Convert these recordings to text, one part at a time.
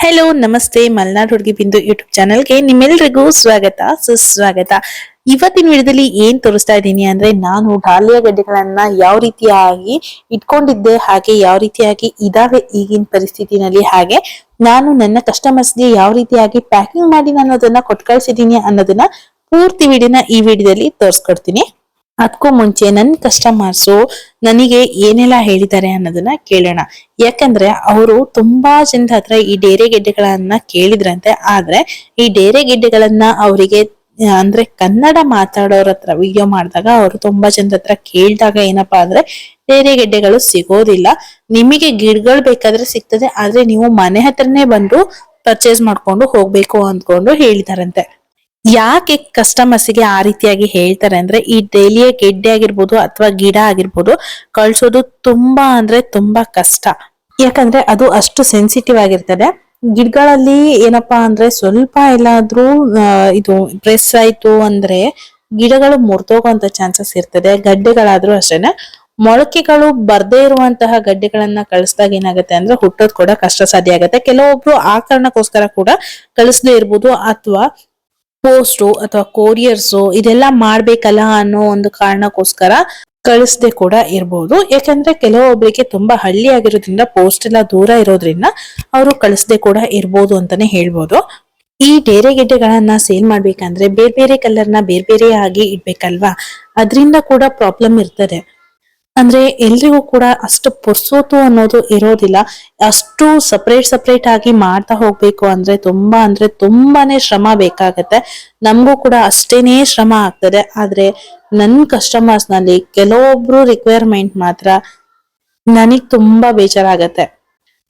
Hello ನಮಸ್ತೆ ಮಲ್ನಾಡ್ ಹುಡುಗಿ ಬಿಂದು ಯೂಟ್ಯೂಬ್ ಚಾನಲ್ಗೆ ನಿಮ್ಮೆಲ್ರಿಗೂ ಸ್ವಾಗತ ಸುಸ್ವಾಗತ. ಇವತ್ತಿನ ವಿಡಿಯೋದಲ್ಲಿ ಏನ್ ತೋರಿಸ್ತಾ ಇದ್ದೀನಿ ಅಂದ್ರೆ ನಾನು ಡಾಲಿಯಾ ಗೆಡ್ಡೆಗಳನ್ನ ಯಾವ ರೀತಿಯಾಗಿ ಇಟ್ಕೊಂಡಿದ್ದೆ, ಹಾಗೆ ಯಾವ ರೀತಿಯಾಗಿ ಇದಾವೆ ಈಗಿನ ಪರಿಸ್ಥಿತಿನಲ್ಲಿ, ಹಾಗೆ ನಾನು ನನ್ನ ಕಸ್ಟಮರ್ಸ್ಗೆ ಯಾವ ರೀತಿಯಾಗಿ ಪ್ಯಾಕಿಂಗ್ ಮಾಡಿ ನಾನು ಅದನ್ನ ಕೊಟ್ಟು ಕಳ್ಸಿದೀನಿ ಅನ್ನೋದನ್ನ ಪೂರ್ತಿ ವಿಡಿಯೋನ ಈ ವಿಡಿಯೋದಲ್ಲಿ ತೋರಿಸ್ಕೊಡ್ತೀನಿ. ಅದಕ್ಕೂ ಮುಂಚೆ ನನ್ನ ಕಸ್ಟಮರ್ಸು ನನಗೆ ಏನೆಲ್ಲ ಹೇಳಿದ್ದಾರೆ ಅನ್ನೋದನ್ನ ಕೇಳೋಣ. ಯಾಕಂದ್ರೆ ಅವರು ತುಂಬಾ ಜನದ ಹತ್ರ ಈ ಡೇರೆ ಗೆಡ್ಡೆಗಳನ್ನ ಕೇಳಿದ್ರಂತೆ. ಆದ್ರೆ ಈ ಡೇರೆ ಗೆಡ್ಡೆಗಳನ್ನ ಅವರಿಗೆ ಅಂದ್ರೆ ಕನ್ನಡ ಮಾತಾಡೋರ ಹತ್ರ ವಿಡಿಯೋ ಮಾಡಿದಾಗ ಅವರು ತುಂಬಾ ಜನದ ಹತ್ರ ಕೇಳಿದಾಗ ಏನಪ್ಪಾ ಅಂದ್ರೆ ಡೇರೆ ಗೆಡ್ಡೆಗಳು ಸಿಗೋದಿಲ್ಲ, ನಿಮಗೆ ಗಿಡಗಳು ಬೇಕಾದ್ರೆ ಸಿಗ್ತದೆ, ಆದ್ರೆ ನೀವು ಮನೆ ಹತ್ರನೇ ಬಂದು ಪರ್ಚೇಸ್ ಮಾಡ್ಕೊಂಡು ಹೋಗ್ಬೇಕು ಅಂದ್ಕೊಂಡು ಹೇಳಿದಾರಂತೆ. ಯಾಕೆ ಕಸ್ಟಮರ್ಸ್ಗೆ ಆ ರೀತಿಯಾಗಿ ಹೇಳ್ತಾರೆ ಅಂದ್ರೆ ಈ ಡೈಲಿಯ ಗೆಡ್ಡೆ ಆಗಿರ್ಬೋದು ಅಥವಾ ಗಿಡ ಆಗಿರ್ಬೋದು ಕಳ್ಸೋದು ತುಂಬಾ ಅಂದ್ರೆ ತುಂಬಾ ಕಷ್ಟ. ಯಾಕಂದ್ರೆ ಅದು ಅಷ್ಟು ಸೆನ್ಸಿಟಿವ್ ಆಗಿರ್ತದೆ. ಗಿಡಗಳಲ್ಲಿ ಏನಪ್ಪಾ ಅಂದ್ರೆ ಸ್ವಲ್ಪ ಎಲ್ಲಾದ್ರೂ ಇದು ಪ್ರೆಸ್ ಆಯ್ತು ಅಂದ್ರೆ ಗಿಡಗಳು ಮುರಿದೋಗುವಂತ ಚಾನ್ಸಸ್ ಇರ್ತದೆ. ಗಡ್ಡೆಗಳಾದ್ರೂ ಅಷ್ಟೇನೆ. ಮೊಳಕೆಗಳು ಬರ್ದೇ ಇರುವಂತಹ ಗಡ್ಡೆಗಳನ್ನ ಕಳಿಸಿದಾಗ ಏನಾಗುತ್ತೆ ಅಂದ್ರೆ ಹುಟ್ಟೋದ್ ಕೂಡ ಕಷ್ಟ ಸಾಧ್ಯ ಆಗುತ್ತೆ. ಕೆಲವೊಬ್ರು ಆ ಕಾರಣಕ್ಕೋಸ್ಕರ ಕೂಡ ಕಳಿಸದೇ ಇರ್ಬೋದು, ಅಥವಾ ಪೋಸ್ಟು ಅಥವಾ ಕೊರಿಯರ್ಸು ಇದೆಲ್ಲ ಮಾಡ್ಬೇಕಲ್ಲ ಅನ್ನೋ ಒಂದು ಕಾರಣಕ್ಕೋಸ್ಕರ ಕಳಿಸದೆ ಕೂಡ ಇರ್ಬೋದು. ಯಾಕಂದ್ರೆ ಕೆಲವೊಬ್ಬರಿಗೆ ತುಂಬಾ ಹಳ್ಳಿ ಆಗಿರೋದ್ರಿಂದ ಪೋಸ್ಟ್ ಎಲ್ಲ ದೂರ ಇರೋದ್ರಿಂದ ಅವರು ಕಳಿಸದೆ ಕೂಡ ಇರ್ಬೋದು ಅಂತಾನೆ ಹೇಳ್ಬೋದು. ಈ ಡೇರೆ ಗೆಡ್ಡೆಗಳನ್ನ ಸೇಲ್ ಮಾಡ್ಬೇಕಂದ್ರೆ ಬೇರೆ ಬೇರೆ ಕಲರ್ನ ಬೇರೆ ಬೇರೆ ಆಗಿ ಇಡ್ಬೇಕಲ್ವಾ, ಅದರಿಂದ ಕೂಡ ಪ್ರಾಬ್ಲಮ್ ಇರ್ತದೆ. ಅಂದ್ರೆ ಎಲ್ರಿಗೂ ಕೂಡ ಅಷ್ಟು ಪುರ್ಸೋತು ಅನ್ನೋದು ಇರೋದಿಲ್ಲ. ಅಷ್ಟು ಸಪರೇಟ್ ಆಗಿ ಮಾಡ್ತಾ ಹೋಗ್ಬೇಕು ಅಂದ್ರೆ ತುಂಬಾನೇ ಶ್ರಮ ಬೇಕಾಗತ್ತೆ. ನಮಗೂ ಕೂಡ ಅಷ್ಟೇನೇ ಶ್ರಮ ಆಗ್ತದೆ. ಆದ್ರೆ ನನ್ ಕಸ್ಟಮರ್ಸ್ ನಲ್ಲಿ ಕೆಲವೊಬ್ರು ರಿಕ್ವೈರ್ಮೆಂಟ್ ಮಾತ್ರ ನನಗ್ ತುಂಬಾ ಬೇಜಾರಾಗತ್ತೆ.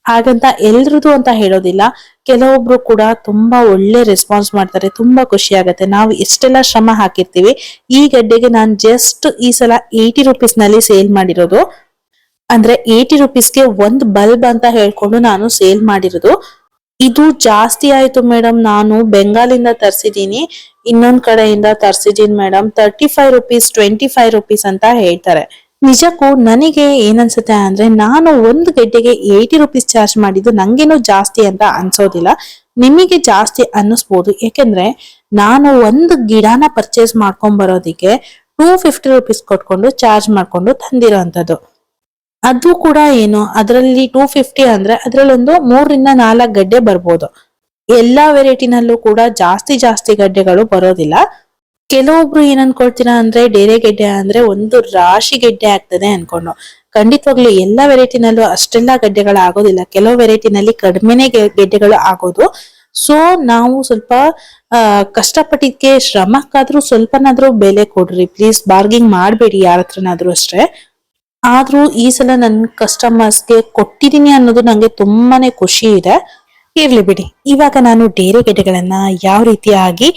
ಹಾಗಂತ ಎಲ್ರದು ಅಂತ ಹೇಳೋದಿಲ್ಲ, ಕೆಲವೊಬ್ರು ಕೂಡ ತುಂಬಾ ಒಳ್ಳೆ ರೆಸ್ಪಾನ್ಸ್ ಮಾಡ್ತಾರೆ, ತುಂಬಾ ಖುಷಿ ಆಗತ್ತೆ. ನಾವು ಎಷ್ಟೆಲ್ಲ ಶ್ರಮ ಹಾಕಿರ್ತೀವಿ. ಈ ಗಡ್ಡೆಗೆ ನಾನು ಜಸ್ಟ್ ಈ ಸಲ 80 ರುಪೀಸ್ ನಲ್ಲಿ ಸೇಲ್ ಮಾಡಿರೋದು. ಅಂದ್ರೆ 80 ರುಪೀಸ್ಗೆ ಒಂದು ಬಲ್ಬ್ ಅಂತ ಹೇಳ್ಕೊಂಡು ನಾನು ಸೇಲ್ ಮಾಡಿರೋದು. ಇದು ಜಾಸ್ತಿ ಆಯ್ತು ಮೇಡಮ್, ನಾನು ಬೆಂಗಾಲಿಂದ ತರ್ಸಿದೀನಿ, ಇನ್ನೊಂದ್ ಕಡೆಯಿಂದ ತರ್ಸಿದೀನಿ ಮೇಡಮ್, 35 ರುಪೀಸ್ 25 ರುಪೀಸ್ ಅಂತ ಹೇಳ್ತಾರೆ. ನಿಜಕ್ಕೂ ನನಗೆ ಏನನ್ಸುತ್ತೆ ಅಂದ್ರೆ ನಾನು ಒಂದು ಗೆಡ್ಡೆಗೆ 80 ರುಪೀಸ್ ಚಾರ್ಜ್ ಮಾಡಿದ್ದು ನಂಗೇನು ಜಾಸ್ತಿ ಅಂತ ಅನ್ಸೋದಿಲ್ಲ. ನಿಮಗೆ ಜಾಸ್ತಿ ಅನ್ನಿಸ್ಬೋದು. ಯಾಕೆಂದ್ರೆ ನಾನು ಒಂದು ಗಿಡನ ಪರ್ಚೇಸ್ ಮಾಡ್ಕೊಂಡ್ ಬರೋದಿಕ್ಕೆ 250 ರುಪೀಸ್ ಕೊಟ್ಕೊಂಡು ಚಾರ್ಜ್ ಮಾಡ್ಕೊಂಡು ತಂದಿರೋಂಥದ್ದು. ಅದು ಕೂಡ ಏನು, ಅದರಲ್ಲಿ 250 ಅಂದ್ರೆ ಅದ್ರಲ್ಲೊಂದು 3 ರಿಂದ 4 ಗಡ್ಡೆ ಬರ್ಬೋದು. ಎಲ್ಲಾ ವೆರೈಟಿನಲ್ಲೂ ಕೂಡ ಜಾಸ್ತಿ ಗಡ್ಡೆಗಳು ಬರೋದಿಲ್ಲ. ಕೆಲವೊಬ್ರು ಏನ್ ಅನ್ಕೊಳ್ತೀರಾ ಅಂದ್ರೆ ಡೇರೆ ಗೆಡ್ಡೆ ಅಂದ್ರೆ ಒಂದು ರಾಶಿ ಗೆಡ್ಡೆ ಆಗ್ತದೆ ಅನ್ಕೊಂಡು. ಖಂಡಿತವಾಗ್ಲು ಎಲ್ಲಾ ವೆರೈಟಿನಲ್ಲೂ ಅಷ್ಟೆಲ್ಲಾ ಗಡ್ಡೆಗಳು ಆಗೋದಿಲ್ಲ. ಕೆಲವು ವೆರೈಟಿನಲ್ಲಿ ಕಡಿಮೆನೆ ಗೆಡ್ಡೆಗಳು ಆಗೋದು. ಸೊ ನಾವು ಸ್ವಲ್ಪ ಕಷ್ಟಪಟ್ಟಿದ್ಕೆ ಶ್ರಮಕ್ಕಾದ್ರೂ ಸ್ವಲ್ಪನಾದ್ರೂ ಬೆಲೆ ಕೊಡ್ರಿ ಪ್ಲೀಸ್. ಬಾರ್ಗಿಂಗ್ ಮಾಡ್ಬೇಡಿ ಯಾರ ಹತ್ರನಾದ್ರೂ ಅಷ್ಟೇ. ಆದ್ರೂ ಈ ಸಲ ನನ್ ಕಸ್ಟಮರ್ಸ್ಗೆ ಕೊಟ್ಟಿದೀನಿ ಅನ್ನೋದು ನಂಗೆ ತುಂಬಾನೇ ಖುಷಿ ಇದೆ. ಇರ್ಲಿ ಬಿಡಿ, ಇವಾಗ ನಾನು ಡೇರೆ ಗೆಡ್ಡೆಗಳನ್ನ ಯಾವ ರೀತಿಯಾಗಿ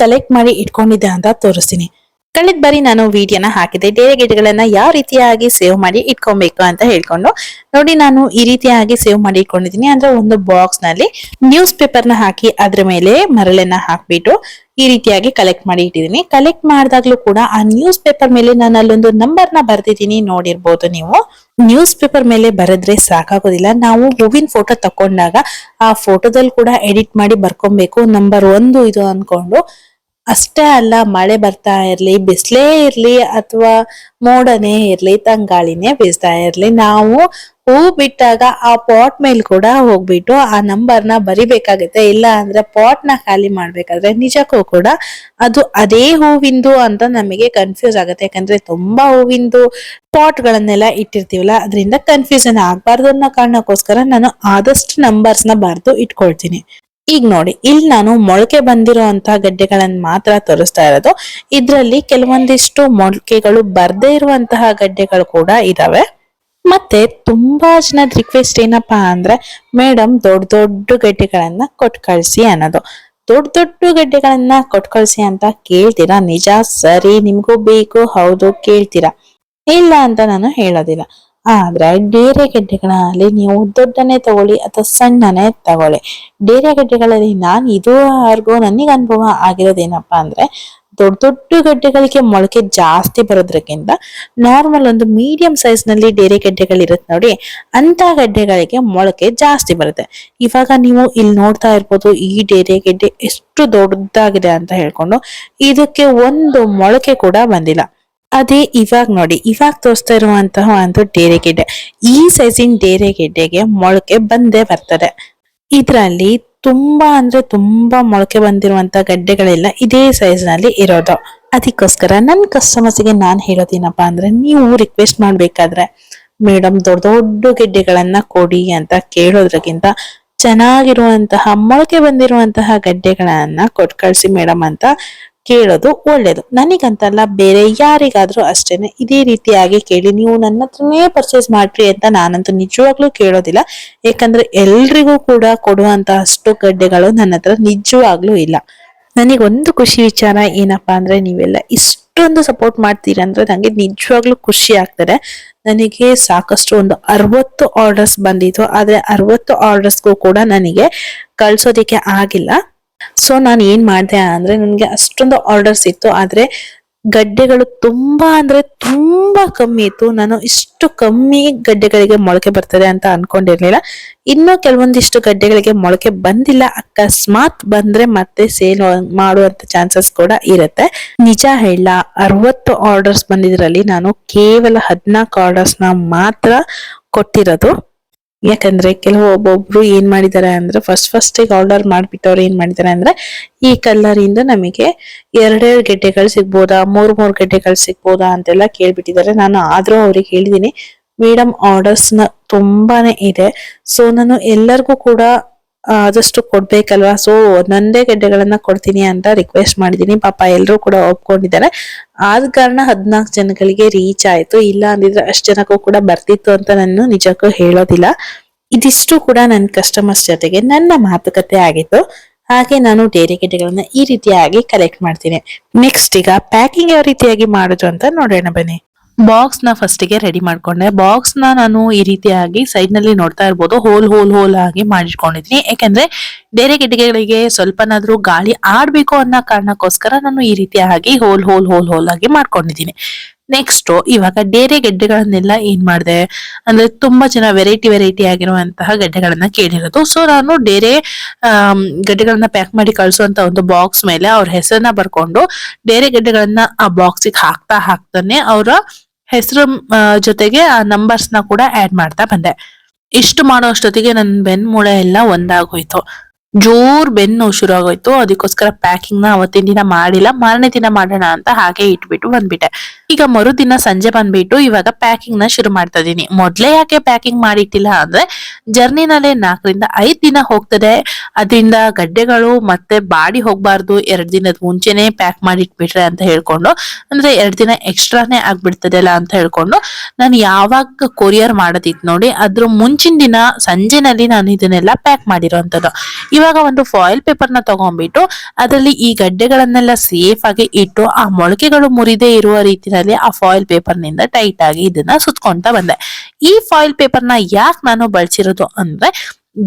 ಕಲೆಕ್ಟ್ ಮಾಡಿ ಇಟ್ಕೊಂಡಿದ್ದೆ ಅಂತ ತೋರಿಸ್ತೀನಿ. ಕಳೆದ ಬಾರಿ ನಾನು ವಿಡಿಯೋನ ಹಾಕಿದೆ ಡೇರೆ ಗೆಡ್ಡೆಗಳನ್ನ ಯಾವ ರೀತಿಯಾಗಿ ಸೇವ್ ಮಾಡಿ ಇಟ್ಕೊಬೇಕು ಅಂತ ಹೇಳ್ಕೊಂಡು. ನೋಡಿ, ನಾನು ಈ ರೀತಿಯಾಗಿ ಸೇವ್ ಮಾಡಿ ಇಟ್ಕೊಂಡಿದೀನಿ. ಅಂದ್ರೆ ಒಂದು ಬಾಕ್ಸ್ ನಲ್ಲಿ ನ್ಯೂಸ್ ಪೇಪರ್ ನ ಹಾಕಿ ಅದ್ರ ಮೇಲೆ ಮರಳನ್ನ ಹಾಕ್ಬಿಟ್ಟು ಈ ರೀತಿಯಾಗಿ ಕಲೆಕ್ಟ್ ಮಾಡಿ ಇಟ್ಟಿದ್ದೀನಿ. ಕಲೆಕ್ಟ್ ಮಾಡಿದಾಗ್ಲೂ ಕೂಡ ಆ ನ್ಯೂಸ್ ಪೇಪರ್ ಮೇಲೆ ನಾನು ಅಲ್ಲೊಂದು ನಂಬರ್ ನ ಬರ್ದಿದ್ದೀನಿ, ನೋಡಿರ್ಬೋದು ನೀವು. ನ್ಯೂಸ್ ಪೇಪರ್ ಮೇಲೆ ಬರೆದ್ರೆ ಸಾಕಾಗೋದಿಲ್ಲ, ನಾವು ಹೂವಿನ ಫೋಟೋ ತಕೊಂಡಾಗ ಆ ಫೋಟೋದಲ್ಲಿ ಕೂಡ ಎಡಿಟ್ ಮಾಡಿ ಬರ್ಕೊಬೇಕು ನಂಬರ್ 1 ಇದು ಅನ್ಕೊಂಡು. ಅಷ್ಟೇ ಅಲ್ಲ, ಮಳೆ ಬರ್ತಾ ಇರ್ಲಿ, ಬಿಸ್ಲೇ ಇರ್ಲಿ, ಅಥವಾ ಮೋಡನೇ ಇರ್ಲಿ, ತಂಗಾಳಿನೇ ಬೀಸ್ತಾ ಇರ್ಲಿ, ನಾವು ಹೂ ಬಿಟ್ಟಾಗ ಆ ಪಾಟ್ ಮೇಲೆ ಕೂಡ ಹೋಗ್ಬಿಟ್ಟು ಆ ನಂಬರ್ನ ಬರಿಬೇಕಾಗತ್ತೆ. ಇಲ್ಲ ಅಂದ್ರೆ ಪಾಟ್ ನ ಖಾಲಿ ಮಾಡ್ಬೇಕಾದ್ರೆ ನಿಜಕ್ಕೂ ಕೂಡ ಅದು ಅದೇ ಹೂವಿಂದು ಅಂತ ನಮಗೆ ಕನ್ಫ್ಯೂಸ್ ಆಗುತ್ತೆ. ಯಾಕಂದ್ರೆ ತುಂಬಾ ಹೂವಿಂದು ಪಾಟ್ ಗಳನ್ನೆಲ್ಲ ಇಟ್ಟಿರ್ತೀವಲ್ಲ, ಅದರಿಂದ ಕನ್ಫ್ಯೂಷನ್ ಆಗ್ಬಾರ್ದು ಅನ್ನೋ ಕಾರಣಕ್ಕೋಸ್ಕರ ನಾನು ಆದಷ್ಟು ನಂಬರ್ಸ್ ನ ಬರ್ದು ಇಟ್ಕೊಳ್ತೀನಿ. ಈಗ ನೋಡಿ, ಇಲ್ಲಿ ನಾನು ಮೊಳಕೆ ಬಂದಿರೋ ಗಡ್ಡೆಗಳನ್ನ ಮಾತ್ರ ತೋರಿಸ್ತಾ ಇರೋದು. ಇದ್ರಲ್ಲಿ ಕೆಲವೊಂದಿಷ್ಟು ಮೊಳಕೆಗಳು ಬರ್ದೇ ಇರುವಂತಹ ಗಡ್ಡೆಗಳು ಕೂಡ ಇದಾವೆ. ಮತ್ತೆ ತುಂಬಾ ಜನದ ರಿಕ್ವೆಸ್ಟ್ ಏನಪ್ಪಾ ಅಂದ್ರೆ, ಮೇಡಮ್ ದೊಡ್ಡ ಗಡ್ಡೆಗಳನ್ನ ಕೊಟ್ಟು ಕಳ್ಸಿ ಅನ್ನೋದು. ದೊಡ್ಡ ಗಡ್ಡೆಗಳನ್ನ ಕೊಟ್ಟು ಕಳ್ಸಿ ಅಂತ ಕೇಳ್ತೀರಾ, ನಿಜ, ಸರಿ, ನಿಮ್ಗೂ ಬೇಕು, ಹೌದು, ಕೇಳ್ತೀರಾ, ಇಲ್ಲ ಅಂತ ನಾನು ಹೇಳೋದಿಲ್ಲ. ಆದ್ರೆ ಡೇರೆ ಗೆಡ್ಡೆಗಳಲ್ಲಿ ನೀವು ದೊಡ್ಡನೆ ತಗೊಳ್ಳಿ ಅಥವಾ ಸಣ್ಣನೆ ತಗೊಳ್ಳಿ. ಡೇರೆ ಗೆಡ್ಡೆಗಳಲ್ಲಿ ನಾನು ಇದುವರೆಗೂ ನನಗೆ ಅನುಭವ ಆಗಿರೋದೇನಪ್ಪಾ ಅಂದ್ರೆ, ದೊಡ್ಡ ದೊಡ್ಡ ಗಡ್ಡೆಗಳಿಗೆ ಮೊಳಕೆ ಜಾಸ್ತಿ ಬರೋದ್ರಕ್ಕಿಂತ ನಾರ್ಮಲ್ ಒಂದು ಮೀಡಿಯಂ ಸೈಜ್ ನಲ್ಲಿ ಡೇರೆ ಗೆಡ್ಡೆಗಳಿರುತ್ತೆ ನೋಡಿ, ಅಂತ ಗಡ್ಡೆಗಳಿಗೆ ಮೊಳಕೆ ಜಾಸ್ತಿ ಬರುತ್ತೆ. ಇವಾಗ ನೀವು ಇಲ್ಲಿ ನೋಡ್ತಾ ಇರ್ಬೋದು ಈ ಡೇರೆ ಗೆಡ್ಡೆ ಎಷ್ಟು ದೊಡ್ಡದಾಗಿದೆ ಅಂತ ಹೇಳ್ಕೊಂಡು, ಇದಕ್ಕೆ ಒಂದು ಮೊಳಕೆ ಕೂಡ ಬಂದಿಲ್ಲ. ಅದೇ ಇವಾಗ ನೋಡಿ, ಇವಾಗ ತೋರಿಸ್ತಾ ಇರುವಂತಹ ಒಂದು ಡೇರೆ ಗೆಡ್ಡೆ, ಈ ಸೈಜಿನ ಡೇರೆ ಗೆಡ್ಡೆಗೆ ಮೊಳಕೆ ಬಂದೇ ಬರ್ತದೆ. ಇದರಲ್ಲಿ ತುಂಬಾ ಅಂದ್ರೆ ತುಂಬಾ ಮೊಳಕೆ ಬಂದಿರುವಂತ ಗಡ್ಡೆಗಳೆಲ್ಲ ಇದೇ ಸೈಜ್ ನಲ್ಲಿ ಇರೋದು. ಅದಕ್ಕೋಸ್ಕರ ನನ್ನ ಕಸ್ಟಮರ್ಸ್ಗೆ ನಾನ್ ಹೇಳೋದೇನಪ್ಪಾ ಅಂದ್ರೆ, ನೀವು ರಿಕ್ವೆಸ್ಟ್ ಮಾಡ್ಬೇಕಾದ್ರೆ ಮೇಡಮ್ ದೊಡ್ಡ ದೊಡ್ಡ ಗೆಡ್ಡೆಗಳನ್ನ ಕೊಡಿ ಅಂತ ಕೇಳೋದ್ರಕ್ಕಿಂತ ಚೆನ್ನಾಗಿರುವಂತಹ ಮೊಳಕೆ ಬಂದಿರುವಂತಹ ಗಡ್ಡೆಗಳನ್ನ ಕೊಟ್ ಕಳ್ಸಿ ಮೇಡಮ್ ಅಂತ ಕೇಳೋದು ಒಳ್ಳೇದು. ನನಗಂತಲ್ಲ, ಬೇರೆ ಯಾರಿಗಾದ್ರೂ ಅಷ್ಟೇನೆ ಇದೇ ರೀತಿಯಾಗಿ ಕೇಳಿ. ನೀವು ನನ್ನ ಹತ್ರನೇ ಪರ್ಚೇಸ್ ಮಾಡ್ರಿ ಅಂತ ನಾನಂತೂ ನಿಜವಾಗ್ಲೂ ಕೇಳೋದಿಲ್ಲ. ಯಾಕಂದ್ರೆ ಎಲ್ರಿಗೂ ಕೂಡ ಕೊಡುವಂತ ಅಷ್ಟು ಗಡ್ಡೆಗಳು ನನ್ನ ಹತ್ರ ನಿಜವಾಗ್ಲೂ ಇಲ್ಲ. ನನಗೊಂದು ಖುಷಿ ವಿಚಾರ ಏನಪ್ಪಾ ಅಂದ್ರೆ, ನೀವೆಲ್ಲ ಇಷ್ಟೊಂದು ಸಪೋರ್ಟ್ ಮಾಡ್ತೀರಾ ಅಂದ್ರೆ ನಂಗೆ ನಿಜವಾಗ್ಲೂ ಖುಷಿ ಆಗ್ತದೆ. ನನಗೆ ಸಾಕಷ್ಟು ಒಂದು 60 ಆರ್ಡರ್ಸ್ ಬಂದಿತ್ತು, ಆದ್ರೆ 60 ಆರ್ಡರ್ಸ್ಗೂ ಕೂಡ ನನಗೆ ಕಳ್ಸೋದಿಕ್ಕೆ ಆಗಿಲ್ಲ. ಸೊ ನಾನು ಏನ್ ಮಾಡ್ದೆ ಅಂದ್ರೆ, ನನ್ಗೆ ಅಷ್ಟೊಂದು ಆರ್ಡರ್ಸ್ ಇತ್ತು, ಆದ್ರೆ ಗಡ್ಡೆಗಳು ತುಂಬಾ ಅಂದ್ರೆ ತುಂಬಾ ಕಮ್ಮಿ ಇತ್ತು. ನಾನು ಇಷ್ಟು ಕಮ್ಮಿ ಗಡ್ಡೆಗಳಿಗೆ ಮೊಳಕೆ ಬರ್ತದೆ ಅಂತ ಅನ್ಕೊಂಡಿರ್ಲಿಲ್ಲ. ಇನ್ನು ಕೆಲವೊಂದಿಷ್ಟು ಗಡ್ಡೆಗಳಿಗೆ ಮೊಳಕೆ ಬಂದಿಲ್ಲ. ಅಕಸ್ಮಾತ್ ಬಂದ್ರೆ ಮತ್ತೆ ಸೇಲ್ ಮಾಡುವಂತ ಚಾನ್ಸಸ್ ಕೂಡ ಇರುತ್ತೆ. ನಿಜ ಹೇಳ, 60 ಆರ್ಡರ್ಸ್ ಬಂದಿದ್ರಲ್ಲಿ ನಾನು ಕೇವಲ 14 ಆರ್ಡರ್ಸ್ ನ ಮಾತ್ರ ಕೊಟ್ಟಿರೋದು. ಯಾಕಂದ್ರೆ ಒಬ್ಬೊಬ್ರು ಏನ್ ಮಾಡಿದಾರೆ ಅಂದ್ರೆ, ಫಸ್ಟ್ ಆರ್ಡರ್ ಮಾಡ್ಬಿಟ್ಟವ್ರು ಏನ್ ಮಾಡಿದಾರೆ ಅಂದ್ರೆ, ಈ ಕಲರ್ ಇಂದ ನಮಗೆ 2 ಗೆಡ್ಡೆಗಳು ಸಿಗ್ಬೋದಾ, 3 ಗೆಡ್ಡೆಗಳು ಸಿಗ್ಬೋದಾ ಅಂತೆಲ್ಲ ಕೇಳ್ಬಿಟ್ಟಿದ್ದಾರೆ. ನಾನು ಆದ್ರೂ ಅವ್ರಿಗೆ ಹೇಳಿದೀನಿ, ಮೇಡಮ್ ಆರ್ಡರ್ಸ್ ತುಂಬಾನೇ ಇದೆ, ಸೊ ನಾನು ಎಲ್ಲರಿಗೂ ಕೂಡ ಆದಷ್ಟು ಕೊಡ್ಬೇಕಲ್ವಾ, ಸೊ ಒಂದೊಂದೇ ಗೆಡ್ಡೆಗಳನ್ನ ಕೊಡ್ತೀನಿ ಅಂತ ರಿಕ್ವೆಸ್ಟ್ ಮಾಡಿದೀನಿ. ಪಾಪ ಎಲ್ರು ಕೂಡ ಒಪ್ಕೊಂಡಿದ್ದಾರೆ. ಆದ ಕಾರಣ 14 ಜನಗಳಿಗೆ ರೀಚ್ ಆಯ್ತು. ಇಲ್ಲ ಅಂದಿದ್ರೆ ಅಷ್ಟು ಜನಕ್ಕೂ ಕೂಡ ಬರ್ತಿತ್ತು ಅಂತ ನಾನು ನಿಜಕ್ಕೂ ಹೇಳೋದಿಲ್ಲ. ಇದಿಷ್ಟು ಕೂಡ ನನ್ನ ಕಸ್ಟಮರ್ಸ್ ಜೊತೆಗೆ ನನ್ನ ಮಾತುಕತೆ ಆಗಿತ್ತು. ಹಾಗೆ ನಾನು ಡೇರೆ ಗೆಡ್ಡೆಗಳನ್ನ ಈ ರೀತಿಯಾಗಿ ಕಲೆಕ್ಟ್ ಮಾಡ್ತೀನಿ. ನೆಕ್ಸ್ಟ್ ಈಗ ಪ್ಯಾಕಿಂಗ್ ಯಾವ ರೀತಿಯಾಗಿ ಮಾಡೋದು ಅಂತ ನೋಡೋಣ ಬನ್ನಿ. ಬಾಕ್ಸ್ ನ ಫಸ್ಟ್ ಗೆ ರೆಡಿ ಮಾಡ್ಕೊಂಡೆ. ಬಾಕ್ಸ್ ನ ನಾನು ಈ ರೀತಿಯಾಗಿ ಸೈಡ್ ನಲ್ಲಿ ನೋಡ್ತಾ ಇರ್ಬೋದು, ಹೋಲ್ ಆಗಿ ಮಾಡಿಟ್ಕೊಂಡಿದ್ದೀನಿ. ಯಾಕಂದ್ರೆ ಬೇರೆ ಗೆಡ್ಡೆಗಳಿಗೆ ಸ್ವಲ್ಪನಾದ್ರೂ ಗಾಳಿ ಆಡ್ಬೇಕು ಅನ್ನೋ ಕಾರಣಕ್ಕೋಸ್ಕರ ನಾನು ಈ ರೀತಿಯಾಗಿ ಹೋಲ್ ಆಗಿ ಮಾಡ್ಕೊಂಡಿದ್ದೀನಿ. ನೆಕ್ಸ್ಟ್ ಇವಾಗ ಡೇರೆ ಗೆಡ್ಡೆಗಳನ್ನೆಲ್ಲ ಏನ್ ಮಾಡಿದೆ ಅಂದ್ರೆ, ತುಂಬಾ ಜನ ವೆರೈಟಿ ಆಗಿರುವಂತಹ ಗಡ್ಡೆಗಳನ್ನ ಕೇಳಿರೋದು. ಸೊ ನಾನು ಡೇರೆ ಗಡ್ಡೆಗಳನ್ನ ಪ್ಯಾಕ್ ಮಾಡಿ ಕಳ್ಸುವಂತ ಒಂದು ಬಾಕ್ಸ್ ಮೇಲೆ ಅವ್ರ ಹೆಸರನ್ನ ಬರ್ಕೊಂಡು ಡೇರೆ ಗಡ್ಡೆಗಳನ್ನ ಆ ಬಾಕ್ಸಿಗೆ ಹಾಕ್ತಾನೆ ಅವರ ಹೆಸರು ಜೊತೆಗೆ ಆ ನಂಬರ್ಸ್ ನ ಕೂಡ ಆಡ್ ಮಾಡ್ತಾ ಬಂದೆ. ಇಷ್ಟು ಮಾಡೋ ಅಷ್ಟೊತ್ತಿಗೆ ನನ್ನ ಬೆನ್ಮೂಳೆ ಎಲ್ಲ ಒಂದಾಗೋಯ್ತು, ಜೋರ್ ಬೆನ್ನು ಶುರು ಆಗೋಯ್ತು. ಅದಕ್ಕೋಸ್ಕರ ಪ್ಯಾಕಿಂಗ್ ನ ಅವತ್ತಿನ ದಿನ ಮಾಡಿಲ್ಲ, ಮಾರನೇ ದಿನ ಮಾಡೋಣ ಅಂತ ಹಾಗೆ ಇಟ್ಬಿಟ್ಟು ಬಂದ್ಬಿಟ್ಟೆ. ಈಗ ಮರುದಿನ ಸಂಜೆ ಬಂದ್ಬಿಟ್ಟು ಇವಾಗ ಪ್ಯಾಕಿಂಗ್ ನ ಶುರು ಮಾಡ್ತಾ ಇದೀನಿ. ಮೊದ್ಲೇ ಯಾಕೆ ಪ್ಯಾಕಿಂಗ್ ಮಾಡಿಟ್ಟಿಲ್ಲ ಅಂದ್ರೆ, ಜರ್ನಿನಲ್ಲೇ 4 ರಿಂದ 5 ದಿನ ಹೋಗ್ತದೆ. ಅದರಿಂದ ಗಡ್ಡೆಗಳು ಮತ್ತೆ ಬಾಡಿ ಹೋಗ್ಬಾರ್ದು, 2 ದಿನದ ಮುಂಚೆನೆ ಪ್ಯಾಕ್ ಮಾಡಿ ಇಟ್ಬಿಟ್ರೆ ಅಂತ ಹೇಳ್ಕೊಂಡು, ಅಂದ್ರೆ 2 ದಿನ ಎಕ್ಸ್ಟ್ರಾನೇ ಆಗ್ಬಿಡ್ತದಲ್ಲ ಅಂತ ಹೇಳ್ಕೊಂಡು, ನಾನು ಯಾವಾಗ ಕೊರಿಯರ್ ಮಾಡೋದಿತ್ತು ನೋಡಿ, ಅದ್ರ ಮುಂಚಿನ ದಿನ ಸಂಜೆನಲ್ಲಿ ನಾನು ಇದನ್ನೆಲ್ಲ ಪ್ಯಾಕ್ ಮಾಡಿರೋಂಥದ್ದು. ಇವಾಗ ಒಂದು ಫಾಯಿಲ್ ಪೇಪರ್ ನ ತಗೊಂಡ್ಬಿಟ್ಟು ಅದರಲ್ಲಿ ಈ ಗಡ್ಡೆಗಳನ್ನೆಲ್ಲ ಸೇಫ್ ಆಗಿ ಇಟ್ಟು, ಆ ಮೊಳಕೆಗಳು ಮುರಿದೇ ಇರುವ ರೀತಿಯಲ್ಲಿ ಆ ಫಾಯಿಲ್ ಪೇಪರ್ ನಿಂದ ಟೈಟ್ ಆಗಿ ಇದನ್ನ ಸುತ್ಕೊಂತ ಬಂದೆ. ಈ ಫಾಯಿಲ್ ಪೇಪರ್ ನ ಯಾಕೆ ನಾನು ಬಳಸಿರೋದು ಅಂದ್ರೆ,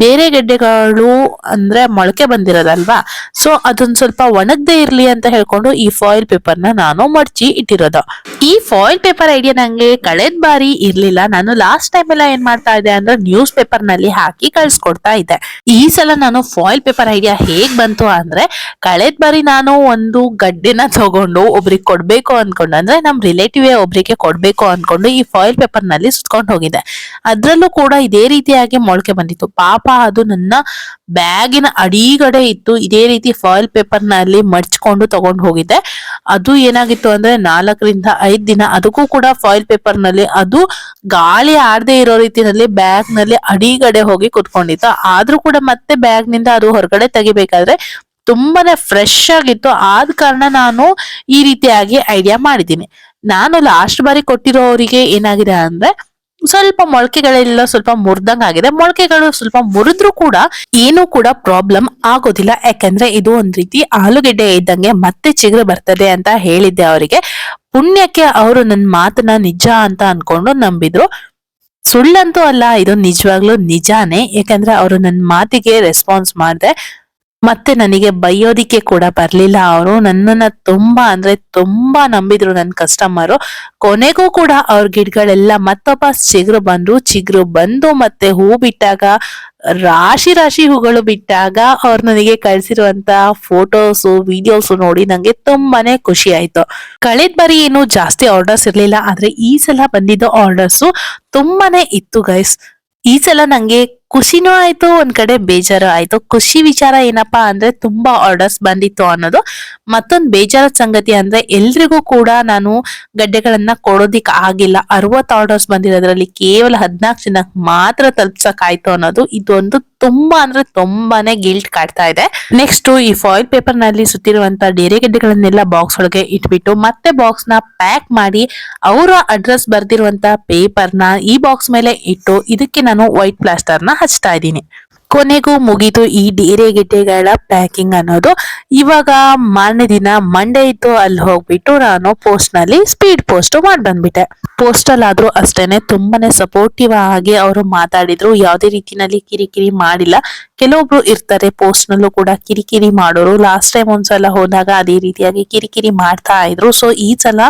ಬೇರೆ ಗೆಡ್ಡೆಗಳು ಅಂದ್ರೆ ಮೊಳಕೆ ಬಂದಿರೋದಲ್ವಾ, ಸೊ ಅದನ್ನ ಸ್ವಲ್ಪ ಒಣಗದೆ ಇರ್ಲಿ ಅಂತ ಹೇಳ್ಕೊಂಡು ಈ ಫಾಯಿಲ್ ಪೇಪರ್ ನ ನಾನು ಮಡ್ಚಿ ಇಟ್ಟಿರೋದು. ಈ ಫಾಯಿಲ್ ಪೇಪರ್ ಐಡಿಯಾ ನಂಗೆ ಕಳೆದ ಬಾರಿ ಇರ್ಲಿಲ್ಲ. ನಾನು ಲಾಸ್ಟ್ ಟೈಮ್ ಎಲ್ಲ ಏನ್ ಮಾಡ್ತಾ ಇದ್ದೆ ಅಂದ್ರೆ, ನ್ಯೂಸ್ ಪೇಪರ್ ನಲ್ಲಿ ಹಾಕಿ ಕಳ್ಸಿಕೊಡ್ತಾ ಇದ್ದೆ. ಈ ಸಲ ನಾನು ಫಾಯಿಲ್ ಪೇಪರ್ ಐಡಿಯಾ ಹೇಗ್ ಬಂತು ಅಂದ್ರೆ, ಕಳೆದ ಬಾರಿ ನಾನು ಒಂದು ಗಡ್ಡೆನ ತಗೊಂಡು ಒಬ್ರಿಗೆ ಕೊಡ್ಬೇಕು ಅನ್ಕೊಂಡು, ಅಂದ್ರೆ ನಮ್ ರಿಲೇಟಿವ್ ಒಬ್ರಿಗೆ ಕೊಡ್ಬೇಕು ಅನ್ಕೊಂಡು ಈ ಫಾಯಿಲ್ ಪೇಪರ್ ನಲ್ಲಿ ಸುತ್ಕೊಂಡು ಹೋಗಿದ್ದೆ. ಅದ್ರಲ್ಲೂ ಕೂಡ ಇದೇ ರೀತಿಯಾಗಿ ಮೊಳಕೆ ಬಂದಿತ್ತು. ಪಾಪ ಅದು ನನ್ನ ಬ್ಯಾಗಿನ ಅಡಿಗಡೆ ಇತ್ತು. ಇದೇ ರೀತಿ ಫಾಯಿಲ್ ಪೇಪರ್ ನಲ್ಲಿ ಮಡ್ಚ್ಕೊಂಡು ತಗೊಂಡು ಹೋಗಿದ್ದೆ. ಅದು ಏನಾಗಿತ್ತು ಅಂದ್ರೆ, 4 ರಿಂದ 5 ದಿನ ಅದಕ್ಕೂ ಕೂಡ ಫಾಯಿಲ್ ಪೇಪರ್ ನಲ್ಲಿ ಅದು ಗಾಳಿ ಆಡದೆ ಇರೋ ರೀತಿಯಲ್ಲಿ ಬ್ಯಾಗ್ ನಲ್ಲಿ ಅಡಿಗಡೆ ಹೋಗಿ ಕುತ್ಕೊಂಡಿತ್ತು. ಆದ್ರೂ ಕೂಡ ಮತ್ತೆ ಬ್ಯಾಗ್ ನಿಂದ ಅದು ಹೊರಗಡೆ ತೆಗಿಬೇಕಾದ್ರೆ ತುಂಬಾನೇ ಫ್ರೆಶ್ ಆಗಿತ್ತು. ಆದ ಕಾರಣ ನಾನು ಈ ರೀತಿಯಾಗಿ ಐಡಿಯಾ ಮಾಡಿದ್ದೀನಿ. ನಾನು ಲಾಸ್ಟ್ ಬಾರಿ ಕೊಟ್ಟಿರೋರಿಗೆ ಏನಾಗಿದೆ ಅಂದ್ರೆ, ಸ್ವಲ್ಪ ಮೊಳಕೆಗಳೆಲ್ಲ ಸ್ವಲ್ಪ ಮುರಿದಂಗ ಆಗಿದೆ. ಮೊಳಕೆಗಳು ಸ್ವಲ್ಪ ಮುರಿದ್ರು ಕೂಡ ಏನು ಕೂಡ ಪ್ರಾಬ್ಲಮ್ ಆಗೋದಿಲ್ಲ, ಯಾಕಂದ್ರೆ ಇದು ಒಂದ್ ರೀತಿ ಆಲೂಗೆಡ್ಡೆ ಇದ್ದಂಗೆ ಮತ್ತೆ ಚಿಗುರು ಬರ್ತದೆ ಅಂತ ಹೇಳಿದ್ದೆ ಅವರಿಗೆ. ಪುಣ್ಯಕ್ಕೆ ಅವರು ನನ್ನ ಮಾತನ್ನ ನಿಜ ಅಂತ ಅನ್ಕೊಂಡು ನಂಬಿದ್ರು. ಸುಳ್ಳಂತೂ ಅಲ್ಲ, ಇದು ನಿಜವಾಗ್ಲೂ ನಿಜಾನೇ. ಯಾಕಂದ್ರೆ ಅವರು ನನ್ನ ಮಾತಿಗೆ ರೆಸ್ಪಾನ್ಸ್ ಮಾಡಿದೆ. ಮತ್ತೆ ನನಗೆ ಬೈಯೋದಿಕ್ಕೆ ಕೂಡ ಬರ್ಲಿಲ್ಲ. ಅವರು ನನ್ನನ್ನ ತುಂಬಾ ಅಂದ್ರೆ ತುಂಬಾ ನಂಬಿದ್ರು ನನ್ನ ಕಸ್ಟಮರು. ಕೊನೆಗೂ ಕೂಡ ಅವ್ರ ಗಿಡಗಳೆಲ್ಲ ಮತ್ತೊಬ್ಬ ಚಿಗುರು ಬಂದು ಮತ್ತೆ ಹೂ ಬಿಟ್ಟಾಗ, ರಾಶಿ ರಾಶಿ ಹೂಗಳು ಬಿಟ್ಟಾಗ ಅವ್ರು ನನಗೆ ಕಳ್ಸಿರುವಂತ ಫೋಟೋಸು ವಿಡಿಯೋಸು ನೋಡಿ ನಂಗೆ ತುಂಬಾನೇ ಖುಷಿ ಆಯ್ತು. ಕಳೆದ ಬಾರಿ ಏನು ಜಾಸ್ತಿ ಆರ್ಡರ್ಸ್ ಇರ್ಲಿಲ್ಲ, ಆದ್ರೆ ಈ ಸಲ ಬಂದಿದ್ದ ಆರ್ಡರ್ಸು ತುಂಬಾನೇ ಇತ್ತು ಗೈಸ್. ಈ ಸಲ ನಂಗೆ ಖುಷಿನೂ ಆಯ್ತು, ಒಂದ್ ಕಡೆ ಬೇಜಾರು ಆಯ್ತು. ಖುಷಿ ವಿಚಾರ ಏನಪ್ಪಾ ಅಂದ್ರೆ ತುಂಬಾ ಆರ್ಡರ್ಸ್ ಬಂದಿತ್ತು ಅನ್ನೋದು. ಮತ್ತೊಂದ್ ಬೇಜಾರದ ಸಂಗತಿ ಅಂದ್ರೆ ಎಲ್ರಿಗೂ ಕೂಡ ನಾನು ಗಡ್ಡೆಗಳನ್ನ ಕೊಡೋದಿಕ್ ಆಗಿಲ್ಲ. 60 ಆರ್ಡರ್ಸ್ ಬಂದಿರೋದ್ರಲ್ಲಿ ಕೇವಲ 14 ಜನಕ್ಕೆ ಮಾತ್ರ ತಲುಪ್ಸಕ್ ಆಯ್ತು ಅನ್ನೋದು ಇದೊಂದು ತುಂಬಾ ಅಂದ್ರೆ ತುಂಬಾನೇ ಗಿಲ್ಟ್ ಕಾಡ್ತಾ ಇದೆ. ನೆಕ್ಸ್ಟ್ ಈ ಫಾಯಿಲ್ ಪೇಪರ್ ನಲ್ಲಿ ಸುತ್ತಿರುವಂತ ಡೇರೆ ಗೆಡ್ಡೆಗಳನ್ನೆಲ್ಲ ಬಾಕ್ಸ್ ಒಳಗೆ ಇಟ್ಬಿಟ್ಟು ಮತ್ತೆ ಬಾಕ್ಸ್ ನ ಪ್ಯಾಕ್ ಮಾಡಿ ಅವರ ಅಡ್ರೆಸ್ ಬರ್ದಿರುವಂತ ಪೇಪರ್ ನ ಈ ಬಾಕ್ಸ್ ಮೇಲೆ ಇಟ್ಟು ಇದಕ್ಕೆ ನಾನು ವೈಟ್ ಪ್ಲಾಸ್ಟರ್ ನ ಹಚ್ತಾ ಇದ್ದೀನಿ. ಕೊನೆಗೂ ಮುಗೀತು ಈ ಡೇರೆ ಗೆಡ್ಡೆಗಳ ಪ್ಯಾಕಿಂಗ್ ಅನ್ನೋದು. ಇವಾಗ ಮಾರನೇ ದಿನ ಮಂಡೇ ಇತ್ತು, ಅಲ್ಲಿ ಹೋಗ್ಬಿಟ್ಟು ನಾನು ಪೋಸ್ಟ್ ನಲ್ಲಿ ಸ್ಪೀಡ್ ಪೋಸ್ಟ್ ಮಾಡಿ ಬಂದ್ಬಿಟ್ಟೆ. ಪೋಸ್ಟಲ್ ಆದ್ರೂ ಅಷ್ಟೇನೆ ತುಂಬಾನೇ ಸಪೋರ್ಟಿವ್ ಆಗಿ ಅವರು ಮಾತಾಡಿದ್ರು. ಯಾವುದೇ ರೀತಿನಲ್ಲಿ ಕಿರಿಕಿರಿ ಮಾಡಿಲ್ಲ. ಕೆಲವೊಬ್ರು ಇರ್ತಾರೆ ಪೋಸ್ಟ್ ನಲ್ಲೂ ಕೂಡ ಕಿರಿಕಿರಿ ಮಾಡೋರು. ಲಾಸ್ಟ್ ಟೈಮ್ ಒಂದ್ಸಲ ಹೋದಾಗ ಅದೇ ರೀತಿಯಾಗಿ ಕಿರಿಕಿರಿ ಮಾಡ್ತಾ ಇದ್ರು. ಸೊ ಈ ಸಲ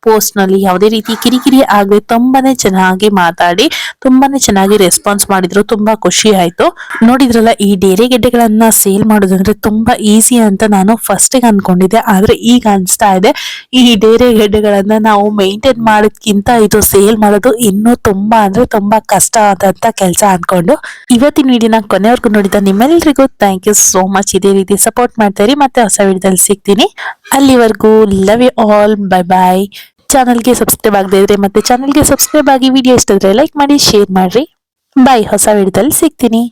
ಪೋಸ್ಟ್ ನಲ್ಲಿ ಯಾವುದೇ ರೀತಿ ಕಿರಿಕಿರಿ ಆಗದೆ ತುಂಬಾನೇ ಚೆನ್ನಾಗಿ ಮಾತಾಡಿ ತುಂಬಾನೇ ಚೆನ್ನಾಗಿ ರೆಸ್ಪಾನ್ಸ್ ಮಾಡಿದ್ರು. ತುಂಬಾ ಖುಷಿ ಆಯ್ತು. ನೋಡಿದ್ರಲ್ಲ, ಈ ಡೇರೆ ಗೆಡ್ಡೆಗಳನ್ನ ಸೇಲ್ ಮಾಡೋದಂದ್ರೆ ತುಂಬಾ ಈಸಿ ಅಂತ ನಾನು ಫಸ್ಟ್ ಗೆ ಅನ್ಕೊಂಡಿದ್ದೆ. ಆದ್ರೆ ಈಗ ಅನ್ಸ್ತಾ ಇದೆ ಈ ಡೇರೆ ಗೆಡ್ಡೆಗಳನ್ನ ನಾವು ಮೇಂಟೈನ್ ಮಾಡೋದ್ಕಿಂತ ಇದು ಸೇಲ್ ಮಾಡೋದು ಇನ್ನೂ ತುಂಬಾ ಅಂದ್ರೆ ತುಂಬಾ ಕಷ್ಟ ಆದಂತ ಕೆಲಸ ಅನ್ಕೊಂಡು ಇವತ್ತಿನ ವಿಡಿಯೋನ ಕೊನೆವರೆಗೂ ನೋಡಿದ ನಿಮ್ಮೆಲ್ಲರಿಗೂ ಥ್ಯಾಂಕ್ ಯು ಸೋ ಮಚ್. ಇದೇ ರೀತಿ ಸಪೋರ್ಟ್ ಮಾಡ್ತಾ ಇರಿ. ಮತ್ತೆ ಹೊಸ ವಿಡಿಯೋದಲ್ಲಿ ಸಿಗ್ತೀನಿ. ಅಲ್ಲಿವರೆಗೂ love you all, bye bye. ಚಾನಲ್ಗೆ ಸಬ್ಸ್ಕ್ರೈಬ್ ಆಗದೆ ಇದ್ರೆ ಮತ್ತೆ ಚಾನಲ್ಗೆ ಸಬ್ಸ್ಕ್ರೈಬ್ ಆಗಿ, ವಿಡಿಯೋ ಇಷ್ಟ ಇದ್ರೆ ಲೈಕ್ ಮಾಡಿ, ಶೇರ್ ಮಾಡ್ರಿ. ಬಾಯ್, ಹೊಸ ವಿಡಿಯೋದಲ್ಲಿ ಸಿಗ್ತೀನಿ.